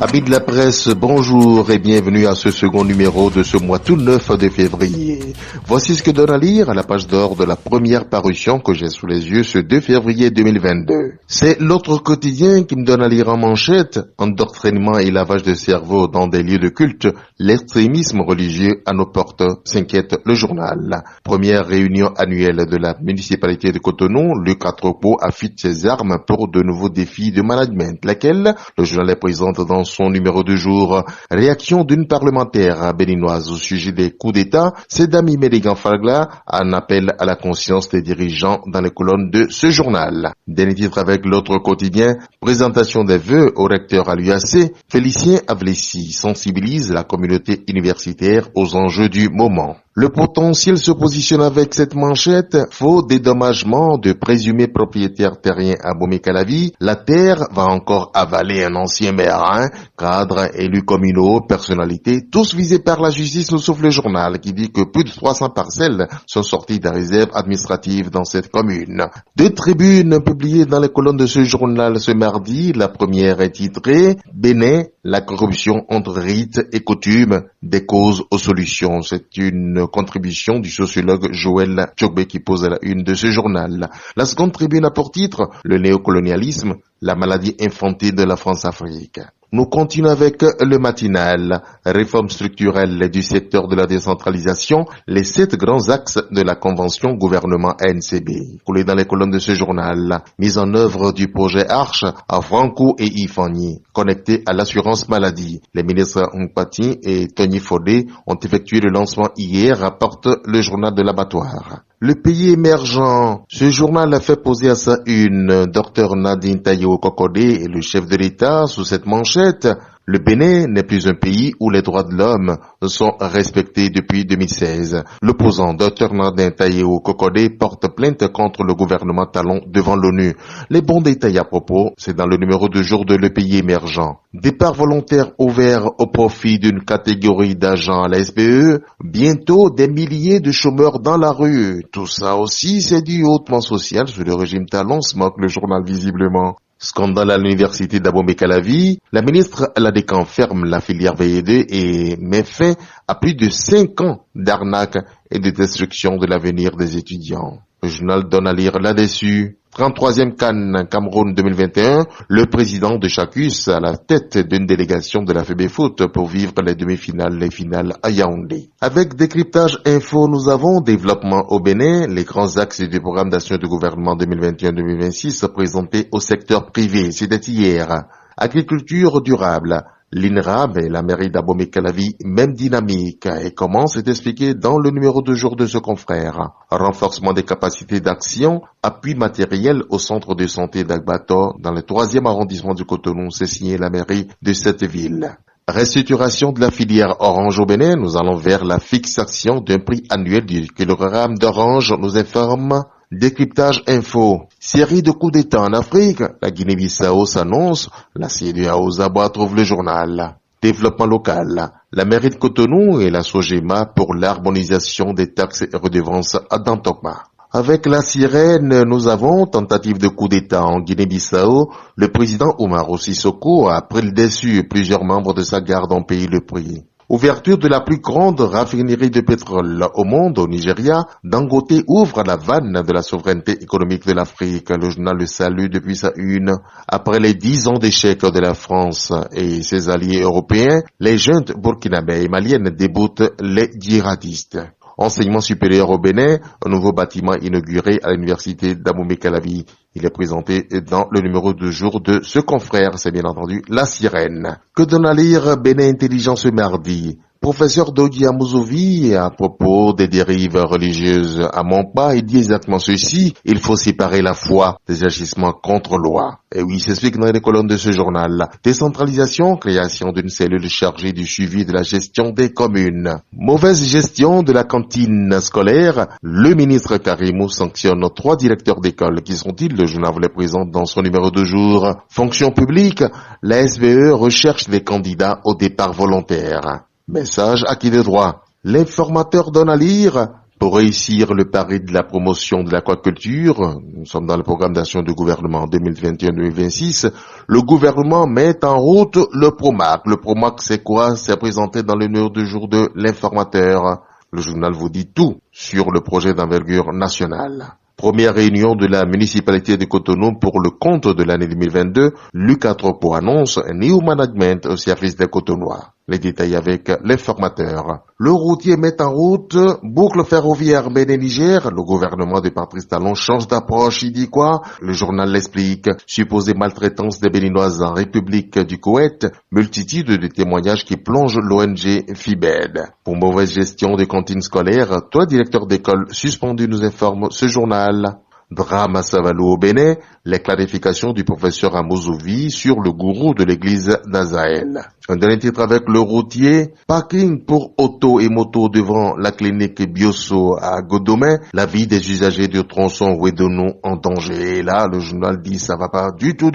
Amis de la presse, bonjour et bienvenue à ce second numéro de ce mois tout neuf de février. Voici ce que donne à lire à la page d'or de la première parution que j'ai sous les yeux ce 2 février 2022. C'est l'autre quotidien qui me donne à lire en manchette: endoctrinement et lavage de cerveau dans des lieux de culte, l'extrémisme religieux à nos portes, s'inquiète le journal. Première réunion annuelle de la municipalité de Cotonou, Luc Atropos affûte ses armes pour de nouveaux défis de management, laquelle le journal présente dans son numéro du jour. Réaction d'une parlementaire béninoise au sujet des coups d'État, Sedami Mélégan Fagla en appelle à la conscience des dirigeants dans les colonnes de ce journal. Dernier titre avec l'autre quotidien, présentation des vœux au recteur à l'UAC, Félicien Avlessi sensibilise la communauté universitaire aux enjeux du moment. Le potentiel se positionne avec cette manchette: faux dédommagement de présumés propriétaires terriens à Bomé-Calavi. La terre va encore avaler un ancien maire, cadre, élus communaux, personnalités, tous visés par la justice, nous sauf le journal qui dit que plus de 300 parcelles sont sorties des réserves administratives dans cette commune. Deux tribunes publiées dans les colonnes de ce journal ce mardi. La première est titrée Bénin, la corruption entre rites et coutumes, des causes aux solutions. C'est une contribution du sociologue Joël Tchokbe qui pose à la une de ce journal. La seconde tribune a pour titre Le néocolonialisme, la maladie infantile de la France-Afrique. Nous continuons avec le matinal. Réforme structurelle du secteur de la décentralisation, les 7 grands axes de la convention gouvernement ANCB. Coulé dans les colonnes de ce journal. Mise en œuvre du projet Arche à Franco et Ifani, connecté à l'assurance maladie. Les ministres Mpati et Tony Fodé ont effectué le lancement hier, rapporte le journal de l'abattoir. Le pays émergent. Ce journal a fait poser à sa une Dr Nadine Tayo Kokodé et le chef de l'État sous cette manchette. Le Bénin n'est plus un pays où les droits de l'homme sont respectés depuis 2016. L'opposant Dr Nadine Tayo Kokodé porte plainte contre le gouvernement talon devant l'ONU. Les bons détails à propos, c'est dans le numéro de jour de Le Pays émergent. Départ volontaire ouvert au profit d'une catégorie d'agents à la SPE. Bientôt des milliers de chômeurs dans la rue. Tout ça aussi, c'est du hautement social sous le régime talon, se moque le journal visiblement. Scandale à l'université d'Abomey-Calavi, la ministre Ladécan ferme la filière VE2 et met fin à plus de 5 ans d'arnaque et de destruction de l'avenir des étudiants. Le journal donne à lire là-dessus. 33e CAN Cameroun 2021, le président de Chacus à la tête d'une délégation de la FEBEFOOT pour vivre les demi-finales, les finales à Yaoundé. Avec décryptage info, nous avons développement au Bénin, les grands axes du programme d'action du gouvernement 2021-2026 présentés au secteur privé. C'était hier. Agriculture durable. L'INRAB et la mairie d'Abomey-Calavi, même dynamique, et comment c'est expliqué dans le numéro de jour de ce confrère. Renforcement des capacités d'action, appui matériel au centre de santé d'Agbato, dans le 3e arrondissement du Cotonou, c'est signé la mairie de cette ville. Restructuration de la filière orange au Bénin, nous allons vers la fixation d'un prix annuel du kilogramme d'orange, nous informe Décryptage info. Série de coups d'État en Afrique. La Guinée-Bissau s'annonce. La CEDEAO Zaboua trouve le journal. Développement local. La mairie de Cotonou et la Sogema pour l'harmonisation des taxes et redevances à Dantokma. Avec la sirène, nous avons tentative de coup d'État en Guinée-Bissau. Le président Umaro Sissoko a pris le dessus. Plusieurs membres de sa garde ont payé le prix. Ouverture de la plus grande raffinerie de pétrole au monde, au Nigeria, Dangote ouvre la vanne de la souveraineté économique de l'Afrique. Le journal le salue depuis sa une. Après les 10 ans d'échec de la France et ses alliés européens, les jeunes burkinabés et maliennes déboutent les djihadistes. Enseignement supérieur au Bénin, un nouveau bâtiment inauguré à l'université d'Abomey-Calavi. Il est présenté dans le numéro de jour de ce confrère, c'est bien entendu La Sirène. Que donne à lire Bénin Intelligent ce mardi? Professeur Dodi Amouzovi, à propos des dérives religieuses à Montpa, il dit exactement ceci: il faut séparer la foi des agissements contre loi. Et oui, il s'explique dans les colonnes de ce journal. Décentralisation, création d'une cellule chargée du suivi de la gestion des communes. Mauvaise gestion de la cantine scolaire, le ministre Karimou sanctionne 3 directeurs d'école. Qui sont-ils? Le journal vous les présente dans son numéro de jour. Fonction publique, la SBE recherche des candidats au départ volontaire. Message à qui de droit. L'informateur donne à lire. Pour réussir le pari de la promotion de l'aquaculture, nous sommes dans le programme d'action du gouvernement 2021-2026, le gouvernement met en route le PROMAC. Le PROMAC, c'est quoi? C'est présenté dans le numéro du jour de l'Informateur. Le journal vous dit tout sur le projet d'envergure nationale. Première réunion de la municipalité de Cotonou pour le compte de l'année 2022. Lucas Tropo annonce un new management au service des Cotonnois. Les détails avec l'Informateur. Le routier met en route boucle ferroviaire Bénin-Niger. Le gouvernement de Patrice Talon change d'approche. Il dit quoi? Le journal l'explique. Supposée maltraitance des Béninoises en République du Koweït. Multitude de témoignages qui plongent l'ONG FIBED. Pour mauvaise gestion des cantines scolaires, 3 directeurs d'école suspendus nous informe ce journal. Drame à Savalou au Bénin, les clarifications du professeur Amouzovi sur le gourou de l'église d'Azaël. Un dernier titre avec le routier, parking pour auto et moto devant la clinique Bioso à Godomé, la vie des usagers du tronçon Ouedonou en danger. Et là, le journal dit ça va pas du tout.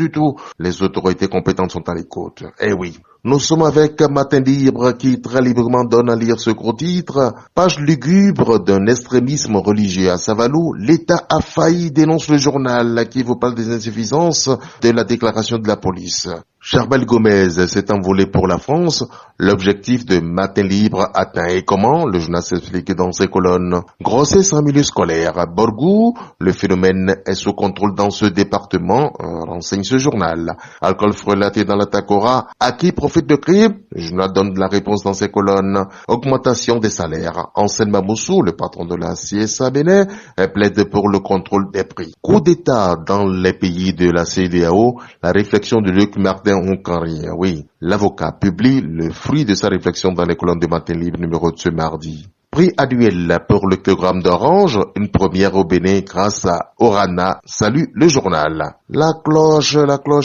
Les autorités compétentes sont à l'écoute. Eh oui. Nous sommes avec Matin Libre qui très librement donne à lire ce gros titre. Page lugubre d'un extrémisme religieux à Savalou. L'État a failli, dénonce le journal qui vous parle des insuffisances de la déclaration de la police. Charbel Gomez s'est envolé pour la France. L'objectif de Matin Libre atteint. Et comment? Le journal s'explique dans ses colonnes. Grossesse en milieu scolaire. À Borgou, le phénomène est sous contrôle dans ce département, renseigne ce journal. Alcool frelaté dans la Takora. À qui profite le crime? Le journal donne la réponse dans ses colonnes. Augmentation des salaires. Anselme Mamoussou, le patron de la CSA Bénin, plaide pour le contrôle des prix. Coup d'État dans les pays de la CEDEAO. La réflexion de Luc Martin Onkari, oui. L'avocat publie le fruit de sa réflexion dans les colonnes de Matin Libre numéro de ce mardi. Prix annuel pour le kilogramme d'orange, une première au Bénin grâce à Orana. Salut le journal. La cloche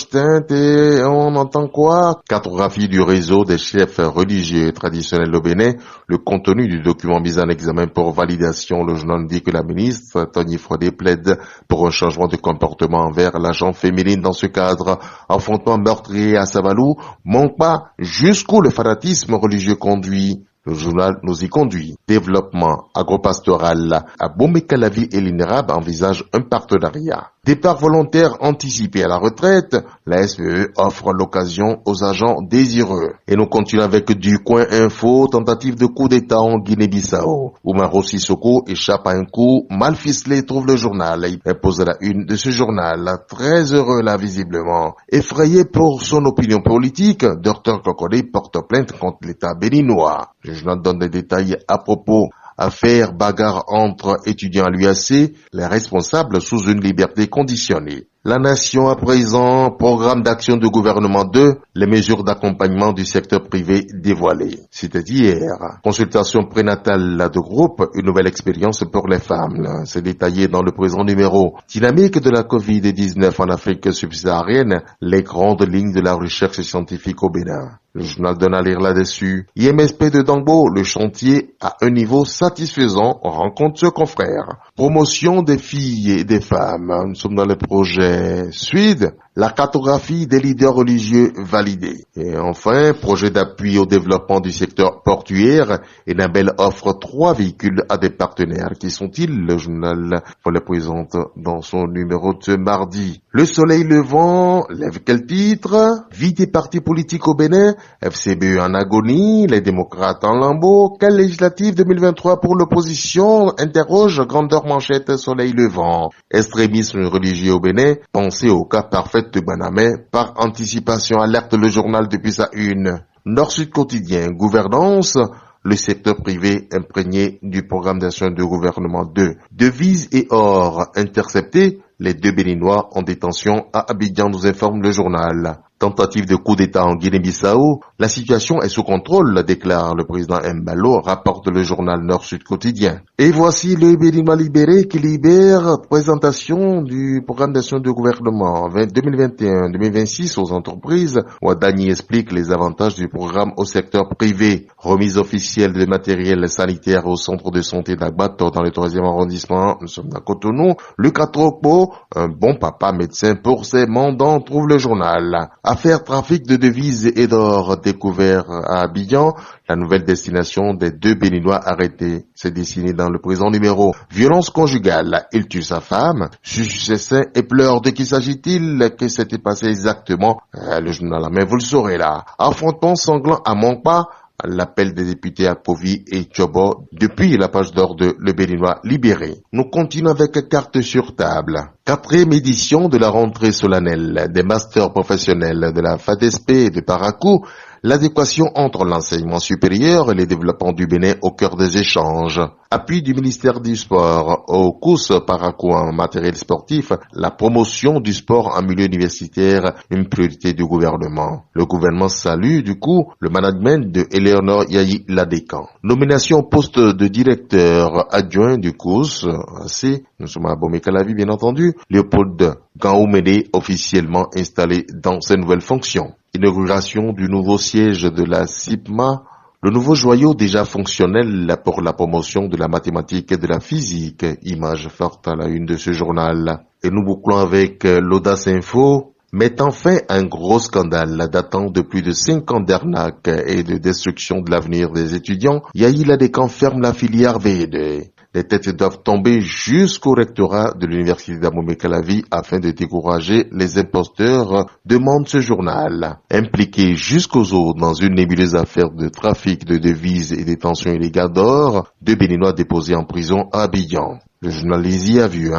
teinte et on entend quoi? Cartographie du réseau des chefs religieux traditionnels au Bénin. Le contenu du document mis en examen pour validation. Le journal dit que la ministre Tony Frodé plaide pour un changement de comportement envers l'agent féminine dans ce cadre. Affrontement meurtrier à Savalou. Manque pas jusqu'où le fanatisme religieux conduit. Le journal nous y conduit. Développement agropastoral. À Bomé-Calavi et l'INRAB envisage un partenariat. Départ volontaire anticipé à la retraite. La SPE offre l'occasion aux agents désireux. Et nous continuons avec du coin info. Tentative de coup d'État en Guinée-Bissau. Oumaro Sissoko échappe à un coup mal ficelé, trouve le journal. Il impose la une de ce journal. Très heureux là visiblement. Effrayé pour son opinion politique, Dr Kokodé porte plainte contre l'État béninois. Le journal donne des détails à propos. Affaire bagarre entre étudiants à l'UAC, les responsables sous une liberté conditionnée. La Nation à présent, programme d'action du gouvernement 2, les mesures d'accompagnement du secteur privé dévoilées. C'était hier. Consultation prénatale de groupe, une nouvelle expérience pour les femmes. C'est détaillé dans le présent numéro. Dynamique de la Covid-19 en Afrique subsaharienne, les grandes lignes de la recherche scientifique au Bénin. Le journal donne à lire là-dessus. IMSP de Dangbo, le chantier à un niveau satisfaisant, on rencontre ce confrère. Promotion des filles et des femmes. Nous sommes dans le projet Suide. La cartographie des leaders religieux validée. Et enfin, projet d'appui au développement du secteur portuaire. Et Nabel offre 3 véhicules à des partenaires. Qui sont-ils? Le journal vous le présente dans son numéro de ce mardi. Le soleil levant lève quel titre? Vie des partis politiques au Bénin. FCBE en agonie. Les démocrates en lambeaux. Quelle législative 2023 pour l'opposition? Interroge grandeur manchette soleil levant. Extrémisme religieux au Bénin. Pensez au cas parfait de Banamé, par anticipation, alerte le journal depuis sa une. Nord-Sud quotidien, gouvernance, le secteur privé imprégné du programme d'action du gouvernement 2. Devises et or interceptés, les 2 Béninois en détention à Abidjan, nous informe le journal. Tentative de coup d'État en Guinée-Bissau, la situation est sous contrôle, déclare le président Mbalo, rapporte le journal Nord-Sud quotidien. Et voici le Béninois libéré qui libère présentation du programme d'action du gouvernement 2021-2026 aux entreprises. Ouadani explique les avantages du programme au secteur privé. Remise officielle de matériel sanitaire au centre de santé d'Agbato dans le 3e arrondissement. Nous sommes à Cotonou. Lucas Tropo, un bon papa médecin pour ses mandants, trouve le journal. Affaire trafic de devises et d'or découvert à Abidjan. La nouvelle destination des 2 Béninois arrêtés s'est dessinée dans le présent numéro. Violence conjugale, il tue sa femme, suce ses seins et pleure. De qui s'agit-il? Que s'était passé exactement? Le journal, mais vous le saurez là. Affrontement sanglant à Montpa. L'appel des députés à Kovi et Tchobo depuis la page d'or de Le Béninois libéré. Nous continuons avec carte sur table. 4e édition de la rentrée solennelle des masters professionnels de la FADESP de Parakou. L'adéquation entre l'enseignement supérieur et le développement du Bénin au cœur des échanges. Appui du ministère du Sport au COUS Parakou en matériel sportif, la promotion du sport en milieu universitaire, une priorité du gouvernement. Le gouvernement salue du coup le management de Eleonore Yayi Ladécan. Nomination au poste de directeur adjoint du COUS, c'est, nous sommes à Bomé-Calavi bien entendu, Léopold Gaoumede officiellement installé dans ses nouvelles fonctions. Inauguration du nouveau siège de la CIPMA, le nouveau joyau déjà fonctionnel pour la promotion de la mathématique et de la physique, image forte à la une de ce journal. Et nous bouclons avec l'Audace Info, mettant fin à un gros scandale datant de plus de 5 ans d'arnaque et de destruction de l'avenir des étudiants. Yayi Ladécan ferme la filière VD. Les têtes doivent tomber jusqu'au rectorat de l'université d'Abomey-Calavi afin de décourager les imposteurs, demande ce journal. Impliqué jusqu'aux os dans une nébuleuse affaire de trafic de devises et détention illégale d'or, 2 Béninois déposés en prison à Abidjan. Le journaliste y a vu,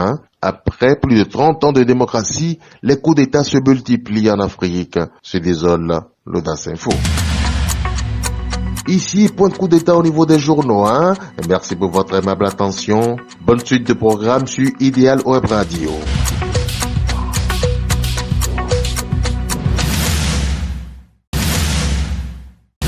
Après plus de 30 ans de démocratie, les coups d'État se multiplient en Afrique, se désole l'Audace Info. Ici, point de coup d'état au niveau des journaux, Merci pour votre aimable attention. Bonne suite de programme sur Idéal Web Radio.